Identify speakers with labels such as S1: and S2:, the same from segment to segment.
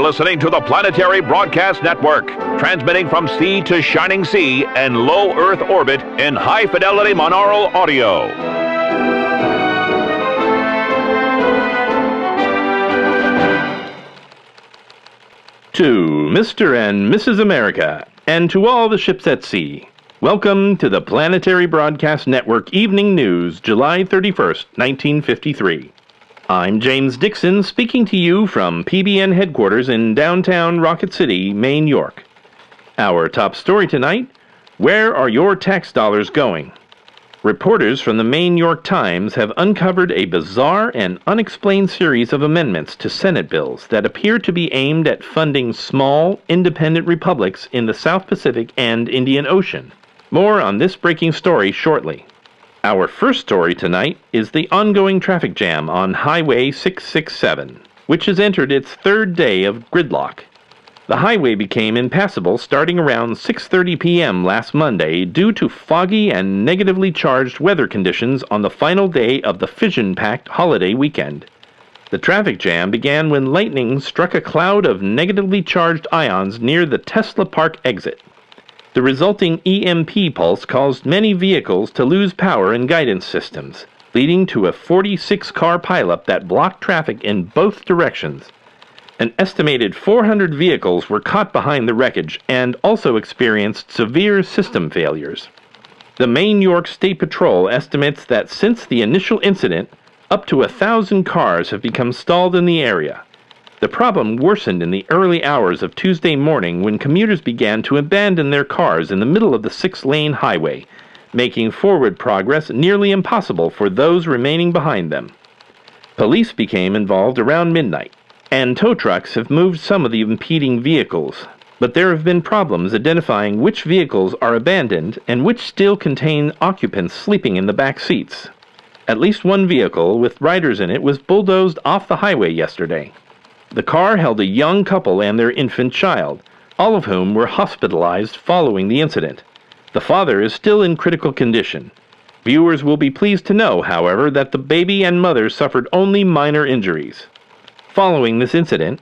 S1: listening to the Planetary Broadcast Network, transmitting from sea to shining sea and low Earth orbit in high-fidelity monaural audio.
S2: To Mr. and Mrs. America, and to all the ships at sea, welcome to the Planetary Broadcast Network Evening News, July 31st, 1953. I'm James Dixon, speaking to you from PBN headquarters in downtown Rocket City, Maine, York. Our top story tonight: where are your tax dollars going? Reporters from the Maine York Times have uncovered a bizarre and unexplained series of amendments to Senate bills that appear to be aimed at funding small, independent republics in the South Pacific and Indian Ocean. More on this breaking story shortly. Our first story tonight is the ongoing traffic jam on Highway 667, which has entered its third day of gridlock. The highway became impassable starting around 6:30 p.m. last Monday due to foggy and negatively charged weather conditions on the final day of the Fission-packed holiday weekend. The traffic jam began when lightning struck a cloud of negatively charged ions near the Tesla Park exit. The resulting EMP pulse caused many vehicles to lose power and guidance systems, leading to a 46-car pileup that blocked traffic in both directions. An estimated 400 vehicles were caught behind the wreckage and also experienced severe system failures. The Maine York State Patrol estimates that since the initial incident, up to 1,000 cars have become stalled in the area. The problem worsened in the early hours of Tuesday morning when commuters began to abandon their cars in the middle of the 6-lane highway, making forward progress nearly impossible for those remaining behind them. Police became involved around midnight, and tow trucks have moved some of the impeding vehicles, but there have been problems identifying which vehicles are abandoned and which still contain occupants sleeping in the back seats. At least one vehicle with riders in it was bulldozed off the highway yesterday. The car held a young couple and their infant child, all of whom were hospitalized following the incident. The father is still in critical condition. Viewers will be pleased to know, however, that the baby and mother suffered only minor injuries. Following this incident,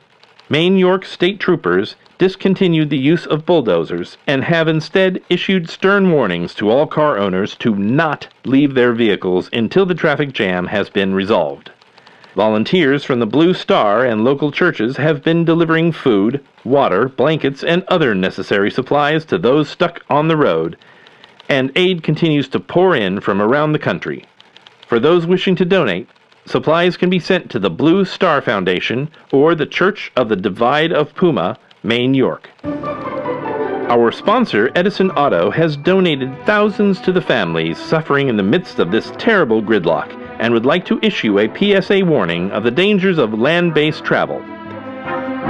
S2: Maine York State Troopers discontinued the use of bulldozers and have instead issued stern warnings to all car owners to not leave their vehicles until the traffic jam has been resolved. Volunteers from the Blue Star and local churches have been delivering food, water, blankets, and other necessary supplies to those stuck on the road, and aid continues to pour in from around the country. For those wishing to donate, supplies can be sent to the Blue Star Foundation or the Church of the Divide of Puma, Maine York. Our sponsor, Edison Auto, has donated thousands to the families suffering in the midst of this terrible gridlock, and would like to issue a PSA warning of the dangers of land-based travel.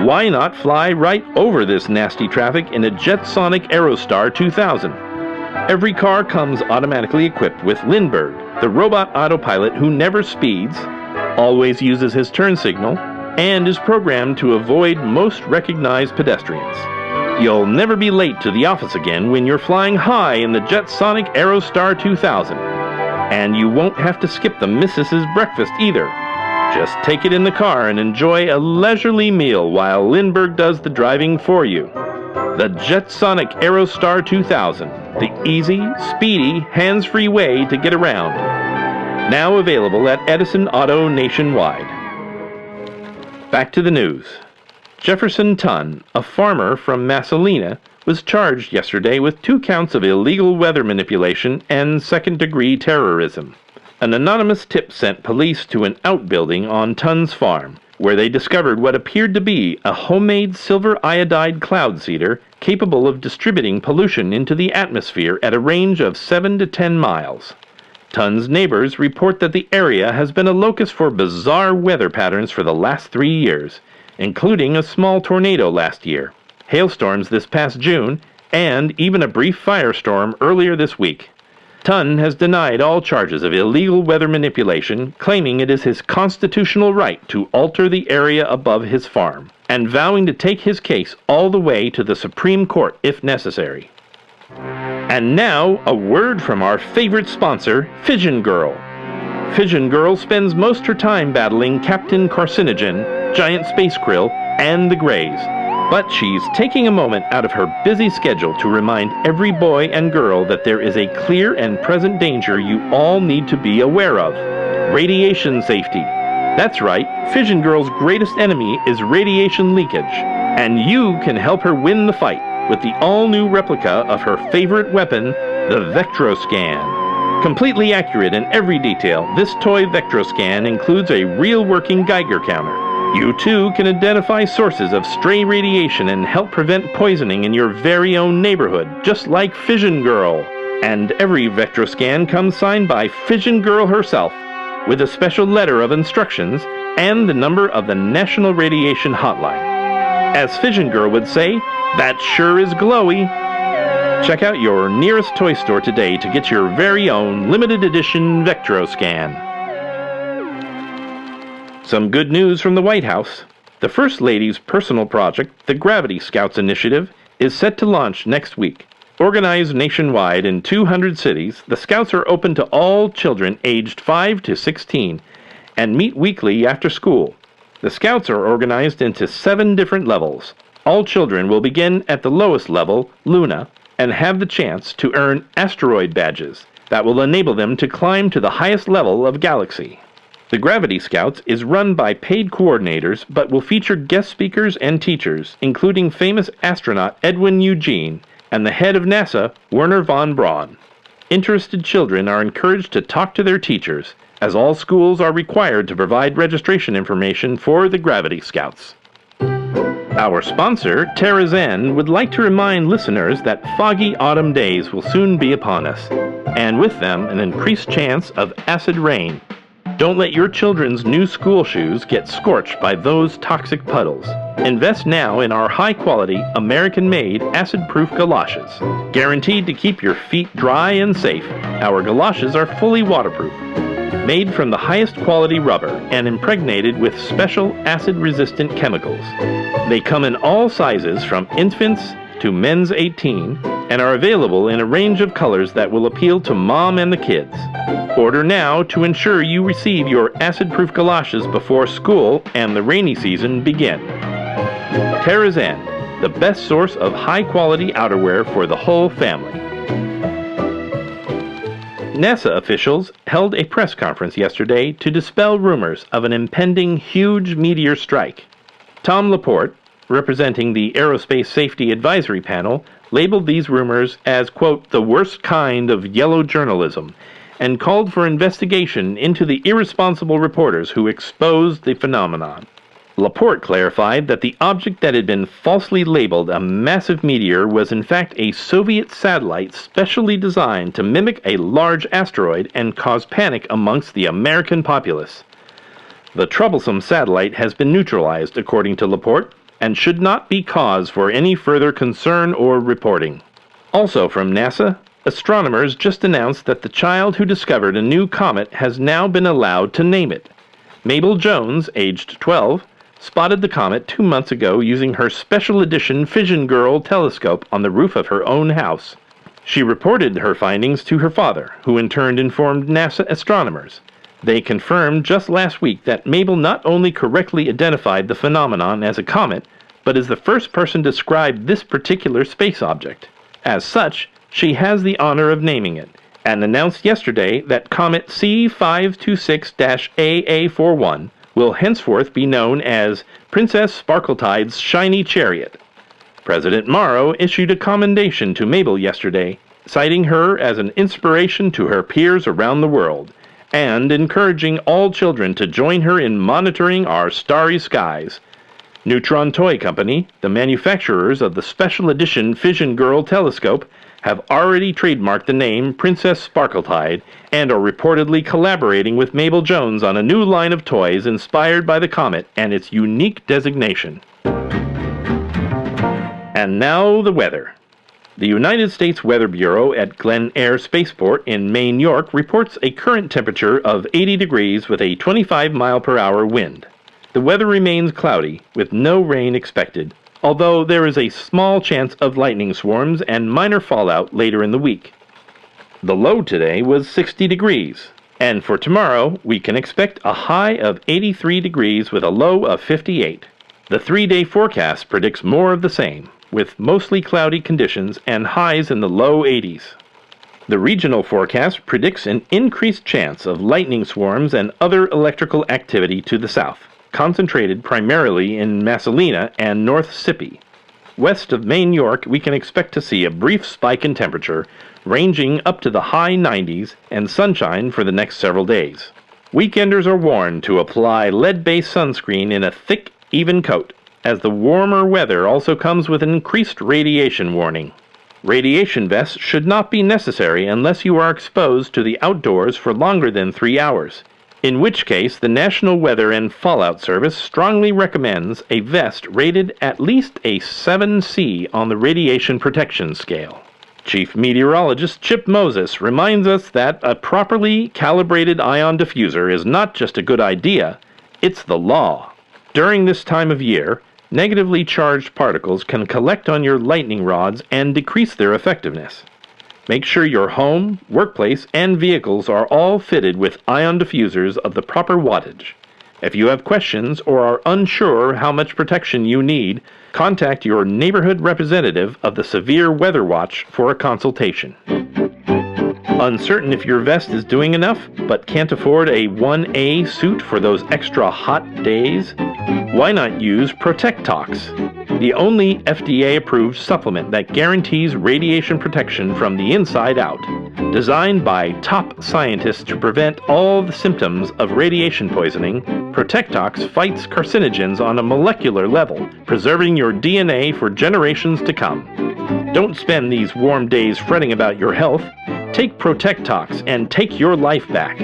S2: Why not fly right over this nasty traffic in a Jetsonic Aerostar 2000? Every car comes automatically equipped with Lindbergh, the robot autopilot who never speeds, always uses his turn signal, and is programmed to avoid most recognized pedestrians. You'll never be late to the office again when you're flying high in the Jetsonic Aerostar 2000. And you won't have to skip the missus's breakfast either. Just take it in the car and enjoy a leisurely meal while Lindbergh does the driving for you. The Jetsonic Aerostar 2000, the easy, speedy, hands-free way to get around. Now available at Edison Auto nationwide. Back to the news. Jefferson Tunn, a farmer from Masalina, was charged yesterday with 2 counts of illegal weather manipulation and second-degree terrorism. An anonymous tip sent police to an outbuilding on Tunn's farm, where they discovered what appeared to be a homemade silver iodide cloud seeder capable of distributing pollution into the atmosphere at a range of 7 to 10 miles. Tunn's neighbors report that the area has been a locus for bizarre weather patterns for the last 3 years, including a small tornado last year, hailstorms this past June, and even a brief firestorm earlier this week. Tunn has denied all charges of illegal weather manipulation, claiming it is his constitutional right to alter the area above his farm, and vowing to take his case all the way to the Supreme Court if necessary. And now, a word from our favorite sponsor, Fission Girl. Fission Girl spends most her time battling Captain Carcinogen, Giant Space Krill, and the Greys. But she's taking a moment out of her busy schedule to remind every boy and girl that there is a clear and present danger you all need to be aware of: radiation safety. That's right, Fission Girl's greatest enemy is radiation leakage, and you can help her win the fight with the all-new replica of her favorite weapon, the Vectroscan. Completely accurate in every detail, this toy Vectroscan includes a real working Geiger counter. You too can identify sources of stray radiation and help prevent poisoning in your very own neighborhood, just like Fission Girl. And every Vectroscan comes signed by Fission Girl herself, with a special letter of instructions and the number of the National Radiation Hotline. As Fission Girl would say, that sure is glowy. Check out your nearest toy store today to get your very own limited edition Vectroscan. Some good news from the White House. The First Lady's personal project, the Gravity Scouts Initiative, is set to launch next week. Organized nationwide in 200 cities, the Scouts are open to all children aged 5 to 16 and meet weekly after school. The Scouts are organized into 7 different levels. All children will begin at the lowest level, Luna, and have the chance to earn asteroid badges that will enable them to climb to the highest level of Galaxy. The Gravity Scouts is run by paid coordinators, but will feature guest speakers and teachers, including famous astronaut Edwin Eugene and the head of NASA, Wernher von Braun. Interested children are encouraged to talk to their teachers, as all schools are required to provide registration information for the Gravity Scouts. Our sponsor, Terrazan, would like to remind listeners that foggy autumn days will soon be upon us, and with them an increased chance of acid rain. Don't let your children's new school shoes get scorched by those toxic puddles. Invest now in our high-quality, American-made, acid-proof galoshes. Guaranteed to keep your feet dry and safe, our galoshes are fully waterproof. Made from the highest quality rubber and impregnated with special acid-resistant chemicals. They come in all sizes from infants to men's 18 and are available in a range of colors that will appeal to mom and the kids. Order now to ensure you receive your acid-proof galoshes before school and the rainy season begin. Terrazan, the best source of high-quality outerwear for the whole family. NASA officials held a press conference yesterday to dispel rumors of an impending huge meteor strike. Tom Laporte, representing the Aerospace Safety Advisory Panel, labeled these rumors as, quote, the worst kind of yellow journalism, and called for investigation into the irresponsible reporters who exposed the phenomenon. Laporte clarified that the object that had been falsely labeled a massive meteor was in fact a Soviet satellite specially designed to mimic a large asteroid and cause panic amongst the American populace. The troublesome satellite has been neutralized, according to Laporte, and should not be cause for any further concern or reporting. Also from NASA, astronomers just announced that the child who discovered a new comet has now been allowed to name it. Mabel Jones, aged 12, spotted the comet 2 months ago using her special edition Fission Girl telescope on the roof of her own house. She reported her findings to her father, who in turn informed NASA astronomers. They confirmed just last week that Mabel not only correctly identified the phenomenon as a comet, but is the first person to describe this particular space object. As such, she has the honor of naming it, and announced yesterday that Comet C526-AA41 will henceforth be known as Princess Sparkletide's Shiny Chariot. President Morrow issued a commendation to Mabel yesterday, citing her as an inspiration to her peers around the world, and encouraging all children to join her in monitoring our starry skies. Neutron Toy Company, the manufacturers of the special edition Fission Girl telescope, have already trademarked the name Princess Sparkletide and are reportedly collaborating with Mabel Jones on a new line of toys inspired by the comet and its unique designation. And now the weather. The United States Weather Bureau at Glen Air Spaceport in Maine, York reports a current temperature of 80 degrees with a 25-mile-per-hour wind. The weather remains cloudy, with no rain expected, although there is a small chance of lightning swarms and minor fallout later in the week. The low today was 60 degrees, and for tomorrow we can expect a high of 83 degrees with a low of 58. The 3-day forecast predicts more of the same, with mostly cloudy conditions and highs in the low 80s. The regional forecast predicts an increased chance of lightning swarms and other electrical activity to the south, concentrated primarily in Masalina and North Sippy. West of Main York, we can expect to see a brief spike in temperature, ranging up to the high 90s and sunshine for the next several days. Weekenders are warned to apply lead-based sunscreen in a thick, even coat, as the warmer weather also comes with an increased radiation warning. Radiation vests should not be necessary unless you are exposed to the outdoors for longer than 3 hours, in which case the National Weather and Fallout Service strongly recommends a vest rated at least a 7C on the radiation protection scale. Chief Meteorologist Chip Moses reminds us that a properly calibrated ion diffuser is not just a good idea, it's the law. During this time of year, negatively charged particles can collect on your lightning rods and decrease their effectiveness. Make sure your home, workplace, and vehicles are all fitted with ion diffusers of the proper wattage. If you have questions or are unsure how much protection you need, contact your neighborhood representative of the Severe Weather Watch for a consultation. Uncertain if your vest is doing enough, but can't afford a 1A suit for those extra hot days? Why not use Protectox, the only FDA-approved supplement that guarantees radiation protection from the inside out. Designed by top scientists to prevent all the symptoms of radiation poisoning, Protectox fights carcinogens on a molecular level, preserving your DNA for generations to come. Don't spend these warm days fretting about your health. Take Protectox and take your life back.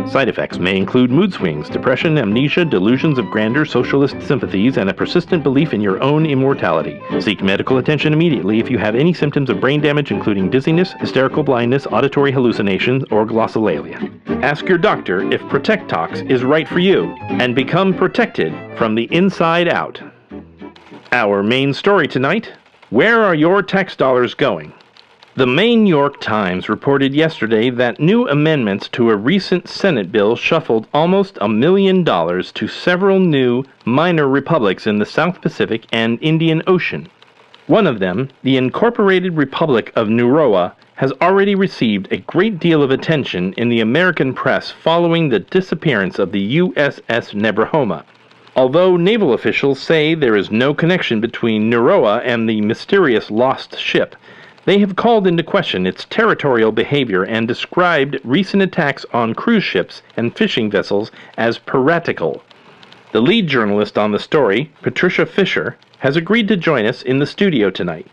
S2: Side effects may include mood swings, depression, amnesia, delusions of grandeur, socialist sympathies, and a persistent belief in your own immortality. Seek medical attention immediately if you have any symptoms of brain damage, including dizziness, hysterical blindness, auditory hallucinations, or glossolalia. Ask your doctor if Protectox is right for you, and become protected from the inside out. Our main story tonight: where are your tax dollars going? The Main York Times reported yesterday that new amendments to a recent Senate bill shuffled almost $1 million to several new minor republics in the South Pacific and Indian Ocean. One of them, the Incorporated Republic of Nauru, has already received a great deal of attention in the American press following the disappearance of the USS Nebrahoma. Although naval officials say there is no connection between Nauru and the mysterious lost ship, they have called into question its territorial behavior and described recent attacks on cruise ships and fishing vessels as piratical. The lead journalist on the story, Patricia Fisher, has agreed to join us in the studio tonight.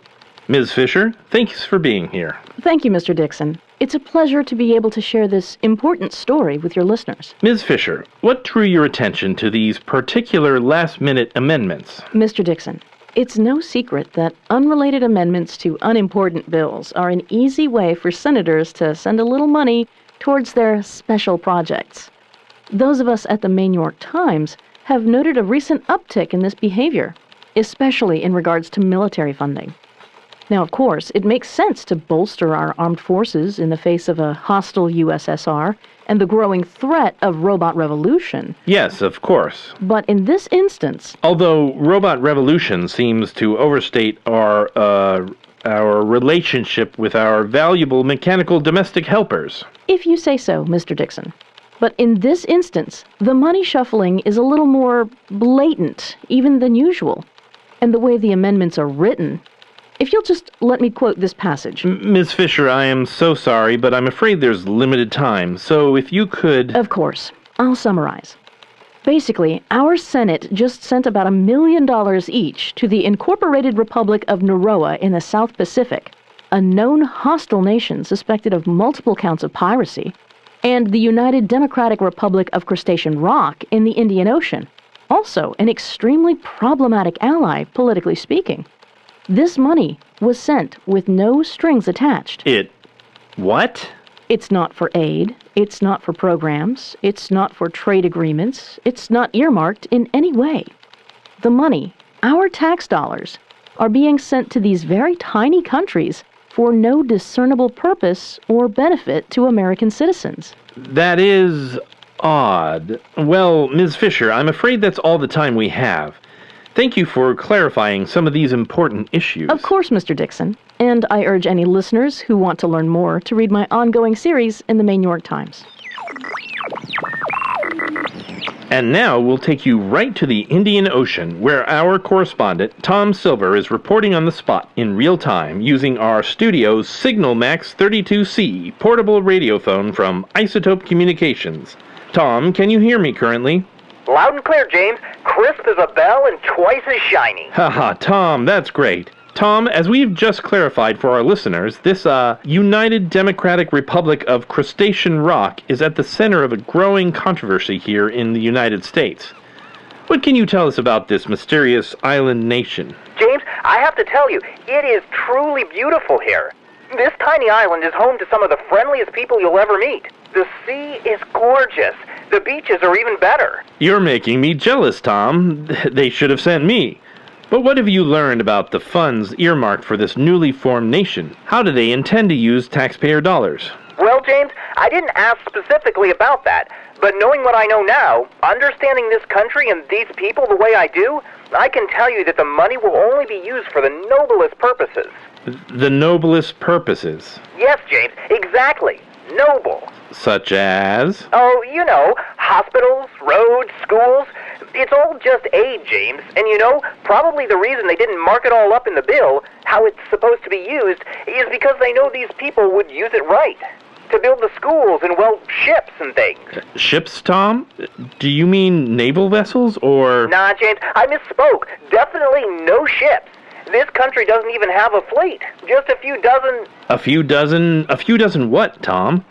S2: Ms. Fisher, thanks for being here.
S3: Thank you, Mr. Dixon. It's a pleasure to be able to share this important story with your listeners.
S2: Ms. Fisher, what drew your attention to these particular last-minute amendments?
S3: Mr. Dixon, it's no secret that unrelated amendments to unimportant bills are an easy way for senators to send a little money towards their special projects. Those of us at the Main York Times have noted a recent uptick in this behavior, especially in regards to military funding. Now, of course, it makes sense to bolster our armed forces in the face of a hostile USSR and the growing threat of robot revolution.
S2: Yes, of course.
S3: But in this instance...
S2: Although robot revolution seems to overstate our relationship with our valuable mechanical domestic helpers.
S3: If you say so, Mr. Dixon. But in this instance, the money shuffling is a little more blatant, even than usual. And the way the amendments are written... If you'll just let me quote this passage.
S2: Ms. Fisher, I am so sorry, but I'm afraid there's limited time, so if you could...
S3: Of course. I'll summarize. Basically, our Senate just sent about $1 million each to the Incorporated Republic of Nauru in the South Pacific, a known hostile nation suspected of multiple counts of piracy, and the United Democratic Republic of Crustacean Rock in the Indian Ocean, also an extremely problematic ally, politically speaking. This money was sent with no strings attached.
S2: What?
S3: It's not for aid. It's not for programs. It's not for trade agreements. It's not earmarked in any way. The money, our tax dollars, are being sent to these very tiny countries for no discernible purpose or benefit to American citizens.
S2: That is odd. Well, Ms. Fisher, I'm afraid that's all the time we have. Thank you for clarifying some of these important issues.
S3: Of course, Mr. Dixon. And I urge any listeners who want to learn more to read my ongoing series in the Maine York Times.
S2: And now we'll take you right to the Indian Ocean, where our correspondent, Tom Silver, is reporting on the spot in real time using our studio's Signal Max 32C portable radiophone from Isotope Communications. Tom, can you hear me currently?
S4: Loud and clear, James. Crisp as a bell and twice as shiny.
S2: Haha, Tom, that's great. Tom, as we've just clarified for our listeners, this United Democratic Republic of Crustacean Rock is at the center of a growing controversy here in the United States. What can you tell us about this mysterious island nation?
S4: James, I have to tell you, it is truly beautiful here. This tiny island is home to some of the friendliest people you'll ever meet. The sea is gorgeous. The beaches are even better.
S2: You're making me jealous, Tom. They should have sent me. But what have you learned about the funds earmarked for this newly formed nation? How do they intend to use taxpayer dollars?
S4: Well, James, I didn't ask specifically about that, but knowing what I know now, understanding this country and these people the way I do, I can tell you that the money will only be used for the noblest purposes.
S2: The noblest purposes?
S4: Yes, James, exactly. Noble.
S2: Such as?
S4: Oh, you know, hospitals, roads, schools. It's all just aid, James. And you know, probably the reason they didn't mark it all up in the bill, how it's supposed to be used, is because they know these people would use it right. To build the schools and, well, ships and things.
S2: Ships, Tom? Do you mean naval vessels, or...?
S4: Nah, James, I misspoke. Definitely no ships. This country doesn't even have a fleet. Just a few dozen...
S2: A few dozen what, Tom?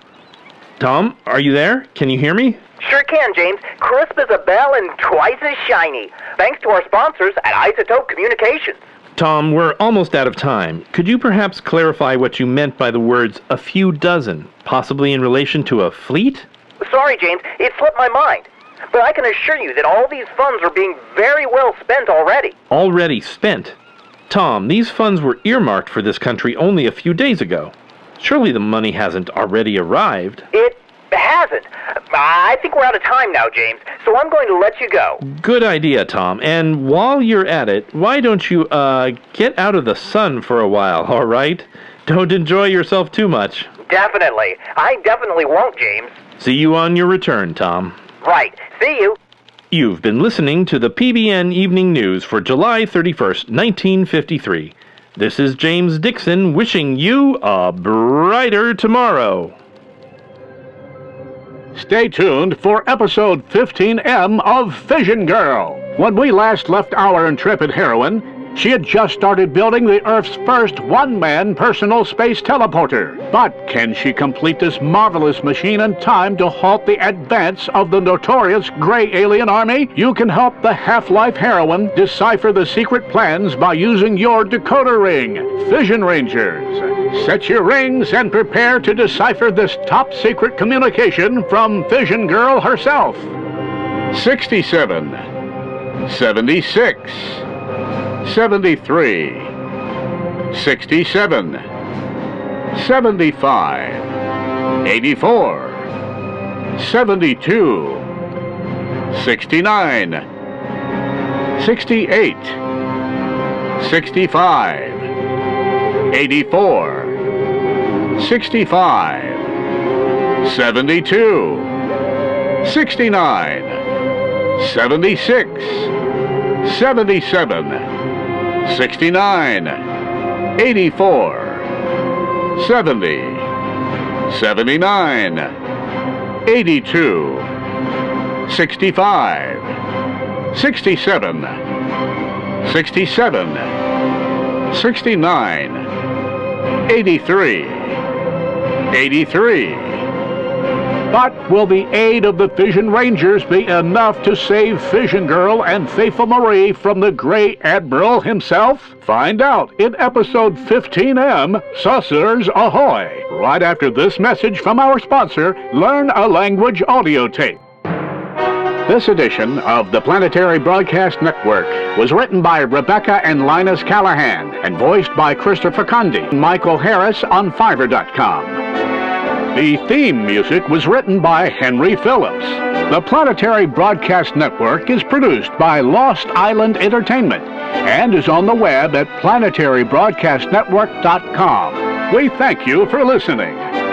S2: Tom, are you there? Can you hear me?
S4: Sure can, James. Crisp as a bell and twice as shiny. Thanks to our sponsors at Isotope Communications.
S2: Tom, we're almost out of time. Could you perhaps clarify what you meant by the words a few dozen, possibly in relation to a fleet?
S4: Sorry, James, it slipped my mind. But I can assure you that all these funds are being very well spent already.
S2: Already spent? Tom, these funds were earmarked for this country only a few days ago. Surely the money hasn't already arrived.
S4: It hasn't. I think we're out of time now, James, so I'm going to let you go.
S2: Good idea, Tom. And while you're at it, why don't you, get out of the sun for a while, all right? Don't enjoy yourself too much.
S4: Definitely. I definitely won't, James.
S2: See you on your return, Tom.
S4: Right. See you.
S2: You've been listening to the PBN Evening News for July 31st, 1953. This is James Dixon wishing you a brighter tomorrow.
S5: Stay tuned for episode 15M of Fission Girl. When we last left our intrepid heroine, she had just started building the Earth's first one-man personal space teleporter. But can she complete this marvelous machine in time to halt the advance of the notorious gray alien army? You can help the Half-Life heroine decipher the secret plans by using your decoder ring. Fission Rangers, set your rings and prepare to decipher this top-secret communication from Fission Girl herself. 67, 76, 73, 67, 75, 84, 72, 69, 68, 65, 84, 65, 72, 69, 76, 77, 69, 84, 70, 79, 82, 65, 67, 67, 69, 83, 83. But will the aid of the Fission Rangers be enough to save Fission Girl and Faithful Marie from the Gray Admiral himself? Find out in episode 15M, Saucers Ahoy, right after this message from our sponsor, Learn a Language audio tape. This edition of the Planetary Broadcast Network was written by Rebecca and Linus Callahan and voiced by Christopher Cundy and Michael Harris on Fiverr.com. The theme music was written by Henry Phillips. The Planetary Broadcast Network is produced by Lost Island Entertainment and is on the web at planetarybroadcastnetwork.com. We thank you for listening.